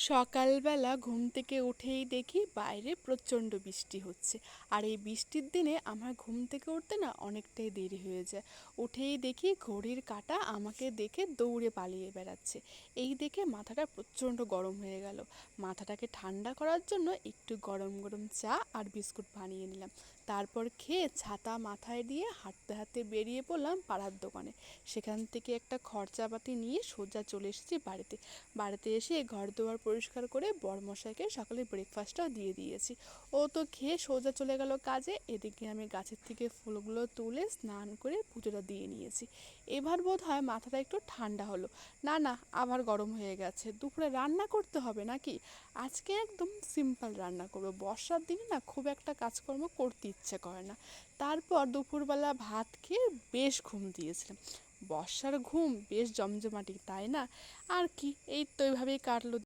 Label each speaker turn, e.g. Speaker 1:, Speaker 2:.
Speaker 1: সকালবেলা ঘুম থেকে উঠেই দেখি বাইরে প্রচণ্ড বৃষ্টি হচ্ছে। আর এই বৃষ্টির দিনে আমার ঘুম থেকে উঠতে না অনেকটাই দেরি হয়ে যায়। উঠেই দেখি ঘড়ির কাঁটা আমাকে দেখে দৌড়ে পালিয়ে বেড়াচ্ছে। এই দেখে মাথাটা প্রচণ্ড গরম হয়ে গেল। মাথাটাকে ঠান্ডা করার জন্য একটু গরম গরম চা আর বিস্কুট বানিয়ে নিলাম। তারপর খেয়ে ছাতা মাথায় দিয়ে হাঁটতে হাঁটতে বেরিয়ে পড়লাম পাড়ার দোকানে। সেখান থেকে একটা খরচাপাতি নিয়ে সোজা চলে এসেছি বাড়িতে। বাড়িতে এসে ঘর দুয়ার পরিষ্কার করে বড়মশাইকে সকালে ব্রেকফাস্টটাও দিয়ে দিয়েছি। ও তো খেয়ে সোজা চলে গেল কাজে। এদিকে আমি গাছের থেকে ফুলগুলো তুলে স্নান করে পুজোটা দিয়ে নিয়েছি। এবার বোধ হয় মাথাটা একটু ঠান্ডা হলো। না না, আবার গরম হয়ে গেছে। দুপুরে রান্না করতে হবে নাকি? আজকে একদম সিম্পল রান্না করবো। বর্ষার দিনে না খুব একটা কাজকর্ম করতে ইচ্ছে করে না। তারপর দুপুরবেলা ভাত খেয়ে বেশ ঘুম দিয়েছিলাম। বর্ষার ঘুম বেশ জমজমাটি, তাই না? আর কি, এই তো এইভাবেই কাটলো।